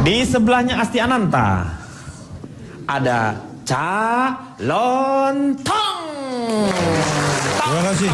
Di sebelahnya Asti Ananta ada Calontong. Terima kasih.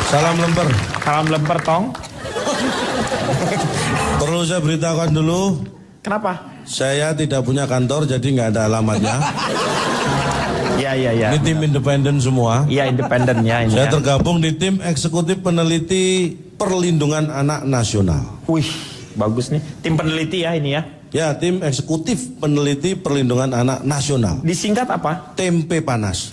Salam lemper. Salam lemper, Tong. Perlu saya beritahukan dulu. Kenapa? Saya tidak punya kantor, jadi nggak ada alamatnya. Ya. Ini tim independen semua. Iya, independen ya ini. Saya ya. tergabung di tim eksekutif peneliti perlindungan anak nasional. Wih, bagus nih. Tim peneliti ya ini ya. Ya, tim eksekutif peneliti perlindungan anak nasional. Disingkat apa? Tempe panas.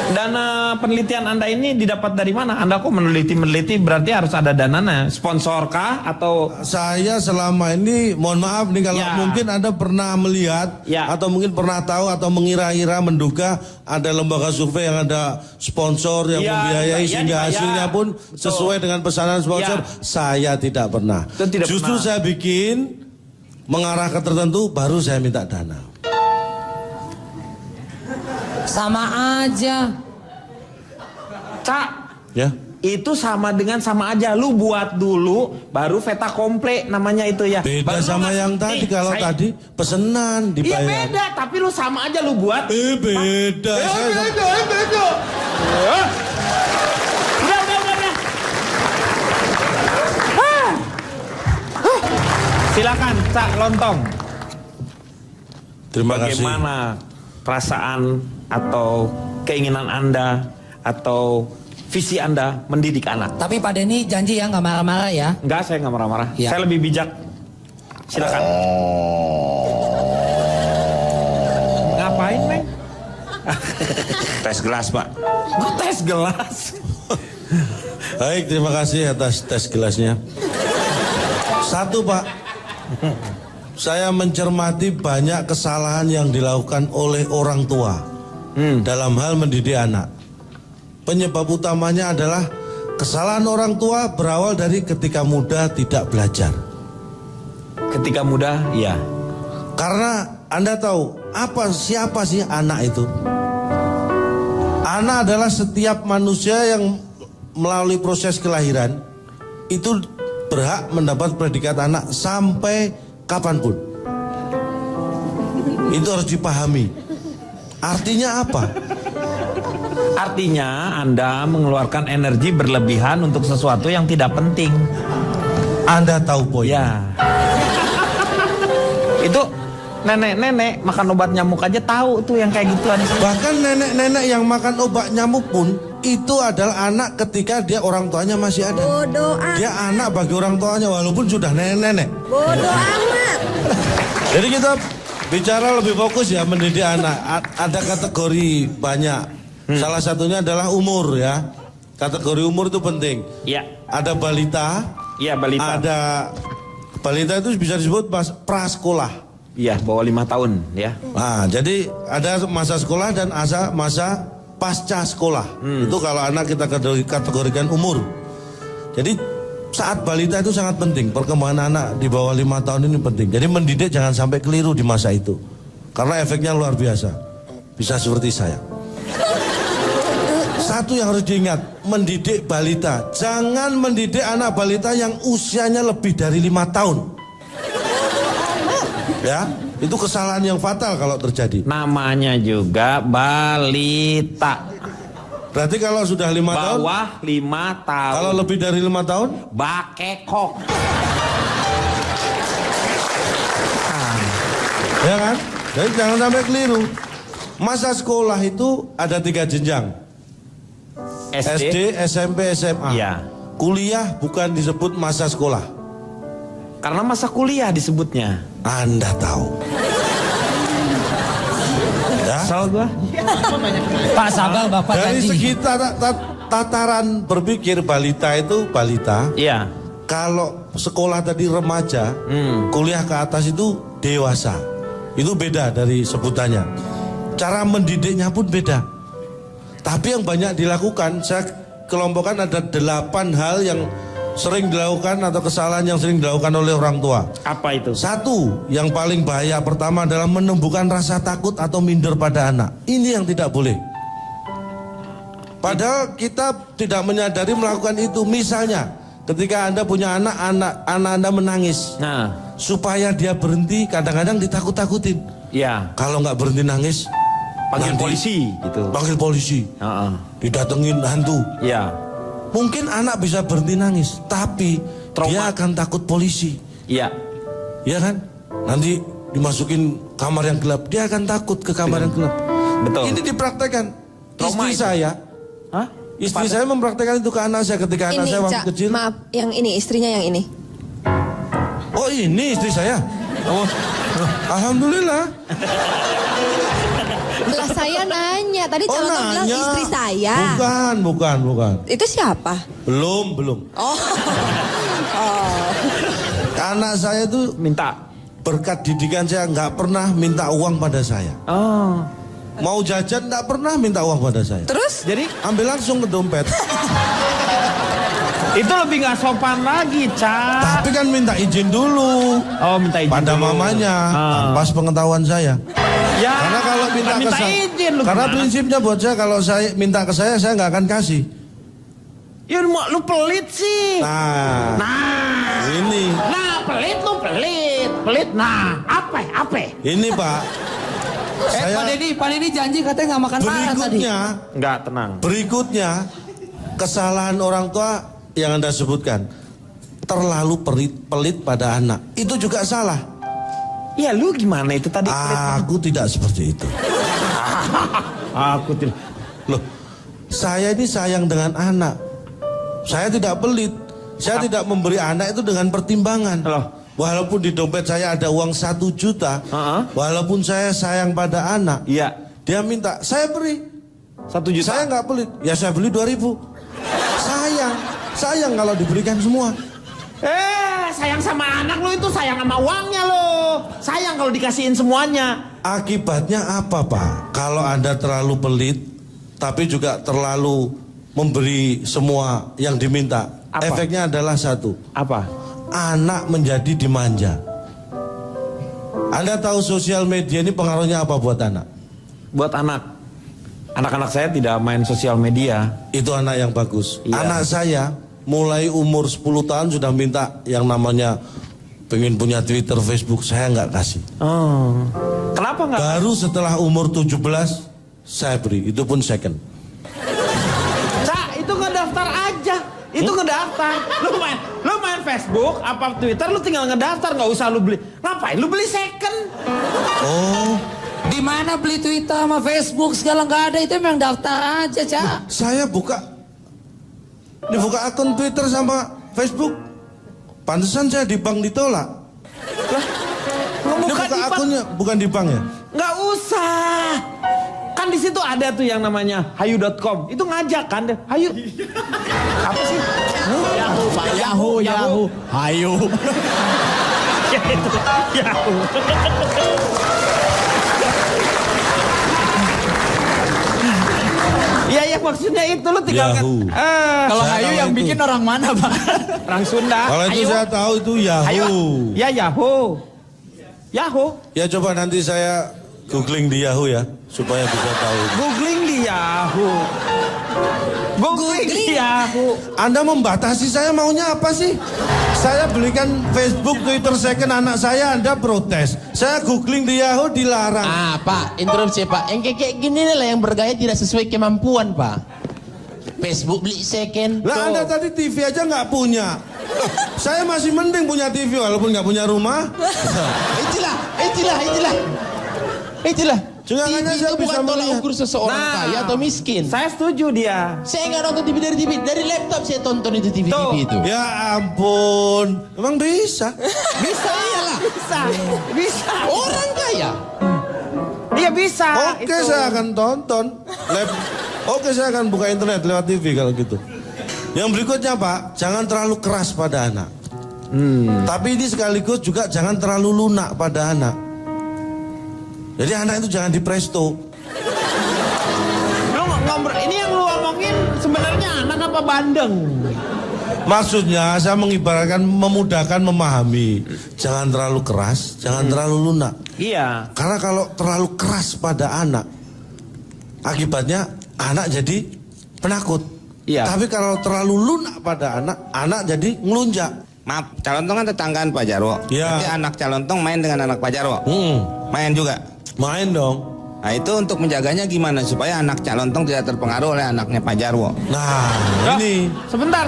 Dana penelitian Anda ini didapat dari mana? Anda kok meneliti berarti harus ada dananya. Sponsor kah atau? Saya selama ini, mohon maaf nih kalau Ya. mungkin Anda pernah melihat Ya. atau mungkin pernah tahu atau mengira-ira menduga ada lembaga survei yang ada sponsor yang Ya, membiayai ya, sehingga dibayar. hasilnya pun sesuai dengan pesanan sponsor. Ya. Saya tidak pernah. Itu tidak Justru pernah. saya bikin mengarah ke tertentu baru saya minta dana. Sama aja. Cak, Ya. itu sama dengan sama aja. Lu buat dulu, baru veta komple namanya itu ya. Beda Baru sama lu yang ngasih. tadi. Kalau Saya- tadi pesenan Iya dibayar. beda, tapi lu sama aja lu buat. Beda. Saya- Beda. Udah. Silakan, Cak Lontong. Terima kasih. Bagaimana perasaan atau keinginan Anda atau visi Anda mendidik anak? Tapi Pak Denny janji ya nggak marah-marah ya. Enggak, saya nggak marah-marah. Ya. Saya lebih bijak. Silakan. Ngapain, Neng? Tes gelas, Pak. Gue tes gelas. Baik, terima kasih atas tes gelasnya. Satu, Pak. Saya mencermati banyak kesalahan yang dilakukan oleh orang tua dalam hal mendidik anak. Penyebab utamanya adalah kesalahan orang tua berawal dari ketika muda tidak belajar. Ketika muda, iya. Karena Anda tahu siapa sih anak itu? Anak adalah setiap manusia yang melalui proses kelahiran itu berhak mendapat predikat anak sampai kapanpun. Itu harus dipahami. Artinya apa? Artinya Anda mengeluarkan energi berlebihan untuk sesuatu yang tidak penting. Anda tahu poin. Ya. Itu nenek-nenek makan obat nyamuk aja tahu tuh yang kayak gituan. Bahkan nenek-nenek yang makan obat nyamuk pun itu adalah anak ketika dia orang tuanya masih ada. Bodoh amat. Dia anak bagi orang tuanya walaupun sudah nenek-nenek. Bodoh amat. Jadi kita bicara lebih fokus ya mendidik anak. Ada kategori banyak. Salah satunya adalah umur ya. Kategori umur itu penting. Iya. Ada balita. Iya, balita. Ada balita itu bisa disebut prasekolah. Iya, bawah 5 tahun ya. Nah, jadi ada masa sekolah dan masa pasca sekolah. Itu kalau anak kita kategorikan umur. Jadi saat balita itu sangat penting. Perkembangan anak di bawah 5 tahun ini penting. Jadi mendidik jangan sampai keliru di masa itu. Karena efeknya luar biasa. Bisa seperti saya. Satu yang harus diingat, mendidik balita. Jangan mendidik anak balita yang usianya lebih dari 5 tahun. Ya, itu kesalahan yang fatal kalau terjadi. Namanya juga balita. Berarti kalau sudah 5 tahun, Bawah 5 tahun. kalau lebih dari 5 tahun, bakekok. ya kan? Jadi jangan sampai keliru. Masa sekolah itu ada 3 jenjang. SD, SMP, SMA. Iya. Kuliah bukan disebut masa sekolah. Karena masa kuliah disebutnya. Anda tahu. Ya? Salah gua? Pak sabar Bapak Dari janji. segi tataran berpikir balita itu balita. Iya. Kalau sekolah tadi remaja, kuliah ke atas itu dewasa. Itu beda dari sebutannya. Cara mendidiknya pun beda. Tapi yang banyak dilakukan, saya kelompokkan ada 8 hal yang sering dilakukan atau kesalahan yang sering dilakukan oleh orang tua. Apa itu? Satu, yang paling bahaya pertama adalah menumbuhkan rasa takut atau minder pada anak. Ini yang tidak boleh. Padahal kita tidak menyadari melakukan itu. Misalnya, ketika Anda punya anak Anda menangis. Nah, Supaya dia berhenti, kadang-kadang ditakut-takutin. iya. Kalau nggak berhenti nangis, Panggil nanti polisi gitu. Panggil polisi. Heeh. Didatengin hantu. Iya. Mungkin anak bisa berhenti nangis, tapi Trauma. dia akan takut polisi. Iya. Ya kan? Nanti dimasukin kamar yang gelap, dia akan takut ke kamar yang gelap. Betul. Ini dipraktekkan. Trauma Istri itu. saya, Hah? istri saya mempraktekkan itu ke anak saya ketika anak Ini, saya waktu Cak, kecil. maaf, yang ini istrinya yang ini. Oh ini istri saya. Oh, alhamdulillah. Belah saya nanya, tadi Oh calon bilang nanya. istri saya. Bukan. Itu siapa? Belum. Oh. Oh. Anak saya itu Minta. berkat didikan saya nggak pernah minta uang pada saya. Oh. Mau jajan nggak pernah minta uang pada saya. Terus? Jadi Ambil langsung ke dompet. itu lebih nggak sopan lagi, Cak. Tapi kan minta izin dulu Oh, minta izin pada dulu. mamanya, Ah. tanpa sepengetahuan saya. Ya. Karena kalau minta bukan ke saya, izin lu. karena gimana? prinsipnya buat saya kalau saya minta ke saya nggak akan kasih. Ya lu pelit sih. Nah, ini pelit lu pelit. Pelit. Nah, apa? ini Pak. Saya Pak Deddy janji katanya nggak makan marah tadi. Enggak, tenang. berikutnya kesalahan orang tua yang Anda sebutkan terlalu pelit pada anak. Itu juga salah. Ya lu gimana itu tadi? Aku tidak seperti itu. Aku tidak. Loh, saya ini sayang dengan anak. Saya tidak pelit. Saya tidak memberi anak itu dengan pertimbangan. Loh. Walaupun di dompet saya ada uang 1 juta, walaupun saya sayang pada anak, Iya. dia minta, saya beri. 1 juta. Saya nggak pelit. Ya saya beli 2.000. Sayang kalau diberikan semua. Sayang sama anak lu itu sayang sama uangnya lo. Sayang kalau dikasihin semuanya. Akibatnya apa Pak? Kalau Anda terlalu pelit, tapi juga terlalu memberi semua yang diminta. Apa? Efeknya adalah satu. Apa? Anak menjadi dimanja. Anda tahu sosial media ini pengaruhnya apa buat anak? Buat anak. Anak-anak saya tidak main sosial media. Itu anak yang bagus. Iya. Anak saya mulai umur 10 tahun sudah minta yang namanya pengen punya Twitter, Facebook, saya nggak kasih. Oh. Kenapa nggak? Baru setelah umur 17 saya beri, itu pun second. Cak, itu ngedaftar aja. Itu ngedaftar. Lu main Facebook, apa Twitter, lu tinggal ngedaftar, nggak usah lu beli. Ngapain lu beli second? Oh, Di mana beli Twitter sama Facebook segala nggak ada, itu memang daftar aja, Cak. saya dibuka akun Twitter sama Facebook. Pantesan saya di bank ditolak. Ini Ngebuka buka di bank. akunnya, bukan di bank ya? Nggak usah. Kan di situ ada tuh yang namanya hayu.com. Itu ngajak kan deh. Hayu. Apa sih? Yahoo, Pak. Yahoo. Hayu. Ya itu. Yahoo. Iya ya maksudnya itu lu tinggal kan. Yahoo. Kalau Saya Hayu tahu yang itu. bikin orang mana, Pak? Orang Sunda. Kalau itu Ayo. saya tahu itu Yahoo. Ayo. Ya Yahoo. Yahoo. Ya coba nanti saya googling di Yahoo ya, supaya bisa tahu. Googling di Yahoo. Googling di Yahoo. Anda membatasi saya maunya apa sih? Saya belikan Facebook, Twitter second anak saya, Anda protes. Saya googling di Yahoo dilarang. Ah, Pak, interupsi Pak. Yang kayak gini nih lah yang bergaya tidak sesuai kemampuan, Pak. Facebook beli second. Lah Anda tadi TV aja nggak punya. Saya masih mending punya TV walaupun nggak punya rumah. Itulah. Jangan hanya TV saya itu bisa bukan tolak melihat. ukur seseorang kaya atau miskin. Saya setuju dia. Saya nggak nonton TV dari laptop saya tonton itu TV Tuh. itu. Ya ampun, emang bisa? Bisa. Bisa. Orang kaya. Iya bisa. Oke, Itu. saya akan tonton. Oke, saya akan buka internet lewat TV kalau gitu. Yang berikutnya Pak, jangan terlalu keras pada anak. Tapi ini sekaligus juga jangan terlalu lunak pada anak. Jadi anak itu jangan dipresto. Lu ini yang lu omongin sebenarnya anak apa bandeng? Maksudnya saya mengibaratkan memudahkan memahami. Jangan terlalu keras, jangan terlalu lunak. Iya. Karena kalau terlalu keras pada anak, akibatnya anak jadi penakut. Iya. Tapi kalau terlalu lunak pada anak, anak jadi ngelunjak. Maaf, calon tong kan tetanggaan Pak Jarwo. Iya. Nanti anak calon tong main dengan anak Pak Jarwo. Main juga. Main dong. Nah itu untuk menjaganya gimana supaya anak calon tong tidak terpengaruh oleh anaknya Pak Jarwo. Nah, Loh, ini. sebentar.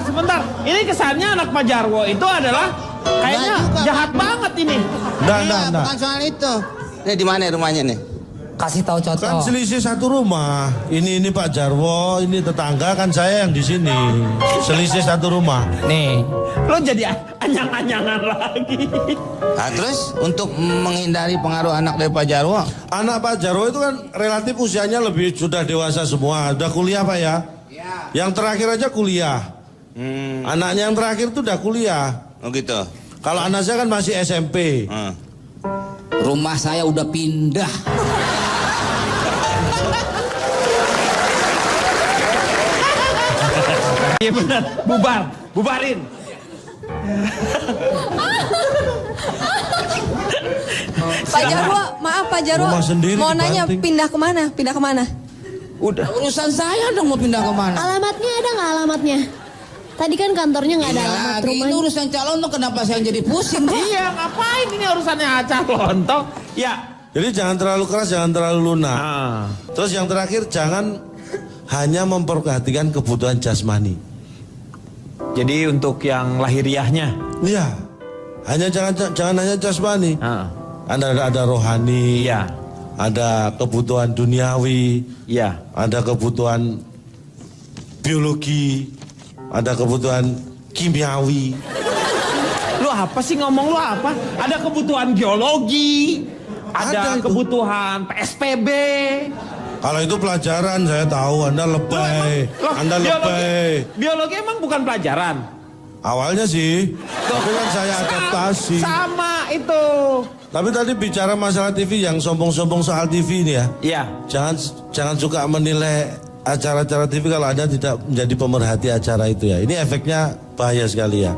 Ini kesannya anak Pak Jarwo itu adalah kayaknya jahat banget ini. Nah. Bukan soal itu. Ini di mana rumahnya nih? Kasih tahu Kan contoh. selisih satu rumah. Ini Pak Jarwo, ini tetangga, kan saya yang di sini. Selisih satu rumah. Nih, Lo jadi anyang-anyangan lagi. Nah, terus untuk menghindari pengaruh anak dari Pak Jarwo, Anak Pak Jarwo itu kan relatif usianya lebih sudah dewasa semua. Udah kuliah Pak ya? Yang terakhir aja kuliah. Anaknya yang terakhir tuh udah kuliah. oh gitu. Kalau anak saya kan masih SMP. rumah saya udah pindah. Iya benar, bubarin. Pak Jarwo, maaf Pak Jarwo. Rumah sendiri Mau nanya dibanting. pindah kemana? Udah. Urusan saya dong mau pindah kemana? Alamatnya ada nggak alamatnya? Tadi kan kantornya nggak ada alamat Lagi rumahnya. itu urusan calon tuh kenapa saya jadi pusing, Pak? Iya, ngapain ini urusannya acah lontong? Ya. Jadi jangan terlalu keras, jangan terlalu lunak. Ah. Terus yang terakhir jangan hanya memperhatikan kebutuhan jasmani. Jadi untuk yang lahiriahnya. Iya. Jangan hanya jasmani. Ah. Ada rohani. Iya. Ada kebutuhan duniawi. Iya. Ada kebutuhan biologi. Ada kebutuhan kimiawi. Lu apa sih ngomong lu apa? Ada kebutuhan geologi. Ada Ada itu. kebutuhan PSPB. Kalau itu pelajaran saya tahu Anda lebay. Loh, Anda lebay. biologi emang bukan pelajaran. Awalnya sih. Tapi kan saya adaptasi. Sama itu. Tapi tadi bicara masalah TV yang sombong-sombong soal TV ini ya. Iya. Jangan suka menilai acara-acara TV kalau Anda tidak menjadi pemerhati acara itu ya. Ini efeknya bahaya sekali ya.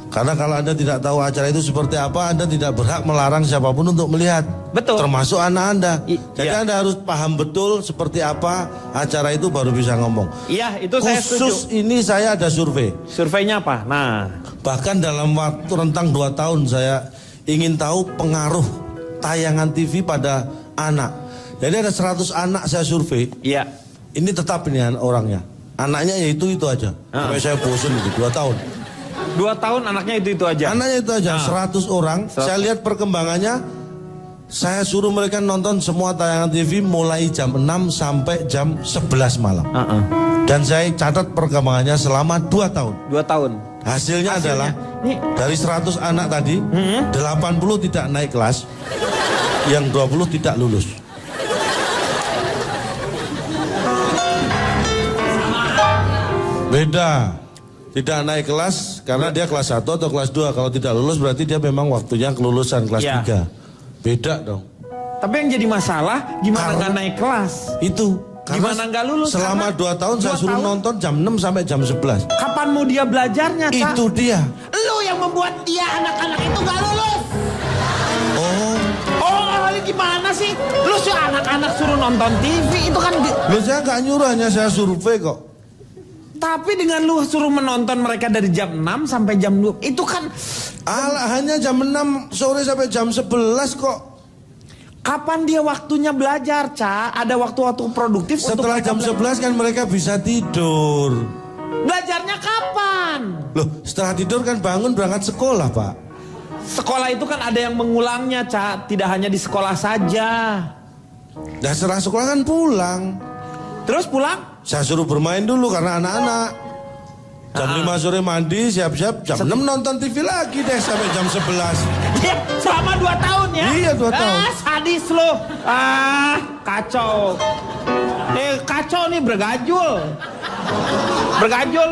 Karena kalau Anda tidak tahu acara itu seperti apa, Anda tidak berhak melarang siapapun untuk melihat. Betul. Termasuk anak Anda. Jadi iya. Anda harus paham betul seperti apa acara itu baru bisa ngomong. Iya, itu saya Khusus setuju. ini saya ada survei. Surveinya apa? Nah, Bahkan dalam waktu rentang 2 tahun saya ingin tahu pengaruh tayangan TV pada anak. Jadi ada 100 anak saya survei. iya. Ini tetap ini orangnya. Anaknya ya itu aja. Sampai saya bosan gitu 2 tahun. 2 tahun anaknya itu aja. Anaknya itu aja 100 orang. Saya lihat perkembangannya. Saya suruh mereka nonton semua tayangan TV mulai jam 6 sampai jam 11 malam. Dan saya catat perkembangannya selama 2 tahun. 2 tahun. Hasilnya adalah Nih. dari 100 anak tadi 80 tidak naik kelas, yang 20 tidak lulus. Beda. Tidak naik kelas karena dia kelas 1 atau kelas 2. Kalau tidak lulus berarti dia memang waktunya kelulusan kelas Iya. 3. Beda dong. Tapi yang jadi masalah gimana Karena- nggak naik kelas? Itu. Gimana nggak lulus? Selama Karena 2 tahun saya 2 suruh tahun. nonton jam 6 sampai jam 11. Kapan mau dia belajarnya, Cak? Itu dia. Lu yang membuat dia anak-anak itu nggak lulus. Oh. Oh, ini gimana sih? Lu sih anak-anak suruh nonton TV itu kan Loh, saya nggak nyuruh, hanya saya survei kok. tapi dengan lu suruh menonton mereka dari jam 6 sampai jam 2 itu kan Alah, hanya jam 6 sore sampai jam 11 kok. kapan dia waktunya belajar, Cak? Ada waktu-waktu produktif Setelah untuk jam 11 kan mereka bisa tidur. belajarnya kapan? Loh, setelah tidur kan bangun berangkat sekolah, Pak. Sekolah itu kan ada yang mengulangnya, Cak. Tidak hanya di sekolah saja. Nah, setelah sekolah kan pulang. Terus pulang? Saya suruh bermain dulu karena anak-anak. Jam 5 sore mandi, siap-siap. Jam 6 nonton TV lagi deh sampai jam 11. Ya, selama 2 tahun ya? Iya, 2 tahun. Sadis lo. Kacau. Kacau nih bergajul. Bergajul.